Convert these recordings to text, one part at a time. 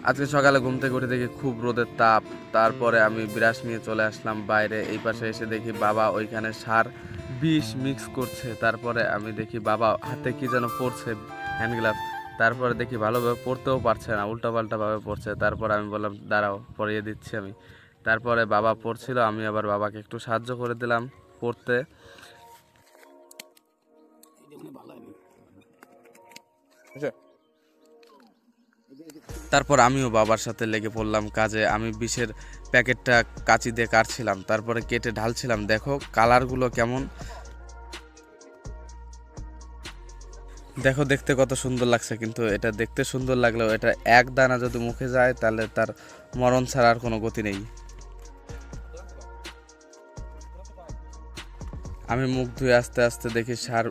আজকে সকালে ঘুম থেকে উঠে দেখি খুব রোদের তাপ। তারপরে আমি ব্রাশ নিয়ে চলে আসলাম বাইরে। এই পাশে এসে দেখি বাবা ওইখানে সার বিষ মিক্স করছে। তারপরে আমি দেখি বাবা হাতে কি যেন পড়ছে, হ্যান্ড গ্লাভস। তারপরে দেখি ভালোভাবে পড়তেও পারছে না, উল্টাপাল্টাভাবে পড়ছে। তারপর আমি বললাম দাঁড়াও, পড়িয়ে দিচ্ছি আমি। তারপরে বাবা পড়ছিল, আমি আবার বাবাকে একটু সাহায্য করে দিলাম পড়তে। তারপর আমিও বাবার সাথে লেগে পড়লাম কাজে। আমি বিষের প্যাকেটটা কাঁচি দিয়ে কাটছিলাম, তারপরে কেটে ঢালছিলাম। দেখো কালারগুলো কেমন, দেখো দেখতে কত সুন্দর লাগছে। কিন্তু এটা দেখতে সুন্দর লাগলেও এটা এক দানা যদি মুখে যায় তাহলে তার মরণ ছাড়া আর কোনো গতি নেই। আমি মুখ ধুয়ে আস্তে আস্তে দেখি সার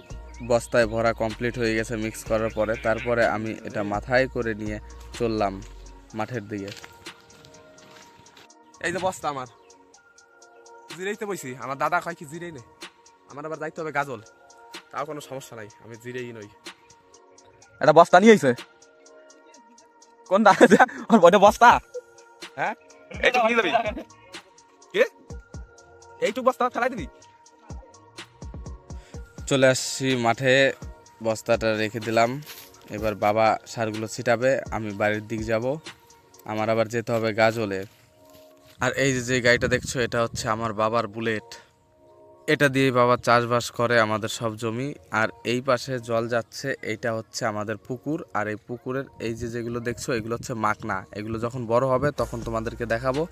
বস্তায় ভরা কমপ্লিট হয়ে গেছে মিক্স করার পরে। তারপরে আমি এটা মাথায় করে নিয়ে চললাম মাঠের দিকে। এই যে বস্তা আমার জিরেইতে বইছি, আমার দাদা কয় কি জিরেই নেই, আমার আবার যাইতে হবে গাজল। তাও কোনো সমস্যা নাই, আমি জিরেই নই। একটা বস্তা নিয়ে আইছে কোন দাদা, ওর বড় বস্তা। হ্যাঁ এইটুক নিয়ে যাবি কে, এইটুক বস্তা ফেলাই দিবি। চলে আসছি মাঠে, বস্তাটা রেখে দিলাম। এবার বাবা সারগুলো ছিটাবে, আমি বাড়ির দিক যাব। আমার আবার যেতে হবে গাজলে। আর এই যে গাড়িটা দেখছো, এটা হচ্ছে আমার বাবার বুলেট। এটা দিয়ে বাবা চাষবাস করে আমাদের সব জমি। আর এই পাশে জল যাচ্ছে, এইটা হচ্ছে আমাদের পুকুর। আর এই পুকুরের এই যেগুলো দেখছো এগুলো হচ্ছে মাকনা। এগুলো যখন বড় হবে তখন তোমাদেরকে দেখাবো।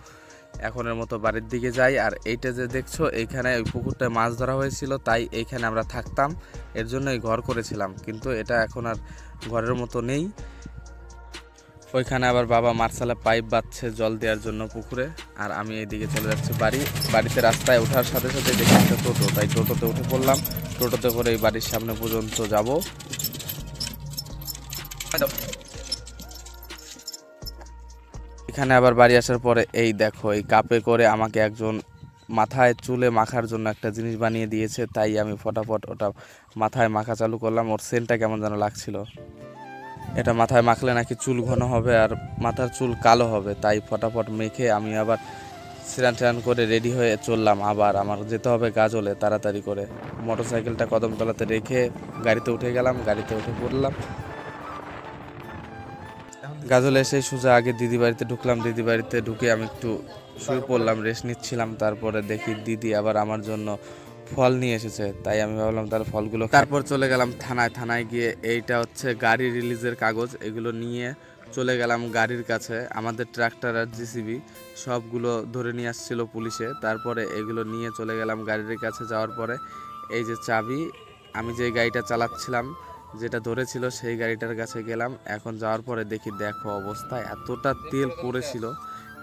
এখনের মতো বাড়ির দিকে যাই। আর এইটা যে দেখছো এইখানে ওই পুকুরটায় মাছ ধরা হয়েছিল, তাই এইখানে আমরা থাকতাম, এর জন্য এই ঘর করেছিলাম। কিন্তু এটা এখন আর ঘরের মতো নেই। ওইখানে আবার বাবা মার্শালে পাইপ বাঁধছে জল দেওয়ার জন্য পুকুরে। আর আমি এইদিকে চলে যাচ্ছি বাড়িতে। রাস্তায় ওঠার সাথে সাথে দেখি একটা টোটো, তাই টোটোতে উঠে পড়লাম। টোটোতে করে এই বাড়ির সামনে পর্যন্ত যাব। এখানে আবার বাড়ি আসার পরে এই দেখো, এই কাপে করে আমাকে একজন মাথায় চুলে মাখার জন্য একটা জিনিস বানিয়ে দিয়েছে। তাই আমি ফটাফট ওটা মাথায় মাখা চালু করলাম। ওর সেন্টটা কেমন যেন লাগছিল। এটা মাথায় মাখলে নাকি চুল ঘন হবে আর মাথার চুল কালো হবে। তাই ফটাফট মেখে আমি আবার স্নান করে রেডি হয়ে চললাম। আবার আমার যেতে হবে গাজলে তাড়াতাড়ি করে। মোটরসাইকেলটা কদমতলাতে রেখে গাড়িতে উঠে গেলাম, গাড়িতে উঠে পড়লাম। গাজলে এসে সোজা আগে দিদি বাড়িতে ঢুকলাম। দিদি বাড়িতে ঢুকে আমি একটু শুয়ে পড়লাম, রেস্ট নিচ্ছিলাম। তারপরে দেখি দিদি আবার আমার জন্য ফল নিয়ে এসেছে, তাই আমি ভাবলাম তার ফলগুলো। তারপর চলে গেলাম থানায় গিয়ে এইটা হচ্ছে গাড়ি রিলিজের কাগজ, এগুলো নিয়ে চলে গেলাম গাড়ির কাছে। আমাদের ট্রাক্টর আর জিসিবি সবগুলো ধরে নিয়ে আসছিল পুলিশে। তারপরে এগুলো নিয়ে চলে গেলাম গাড়ির কাছে। যাওয়ার পরে এই যে চাবি, আমি যে গাড়িটা চালাচ্ছিলাম যেটা ধরেছিল সেই গাড়িটার কাছে গেলাম। এখন যাওয়ার পরে দেখি, দেখো অবস্থা, এতটা তেল পড়েছিল,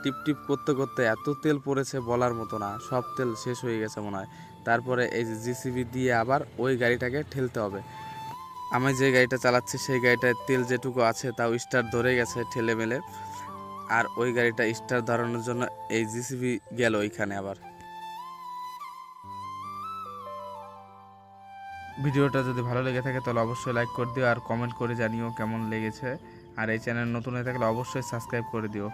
টিপ টিপ করতে করতে এত তেল পড়েছে বলার মতো না, সব তেল শেষ হয়ে গেছে মনে হয়। তারপরে এই যে জিসিবি দিয়ে আবার ওই গাড়িটাকে ঠেলতে হবে। আমি যে গাড়িটা চালাচ্ছি সেই গাড়িটায় তেল যেটুকু আছে তাও স্টার্ট ধরে গেছে ঠেলে মেলে। আর ওই গাড়িটা স্টার্ট ধরানোর জন্য এই জিসিবি গেল ওইখানে আবার। ভিডিওটা যদি ভালো লেগে থাকে তাহলে অবশ্যই লাইক করে দিও আর কমেন্ট করে জানিও কেমন লেগেছে। আর এই চ্যানেল নতুন হয়ে থাকলে অবশ্যই সাবস্ক্রাইব করে দিও।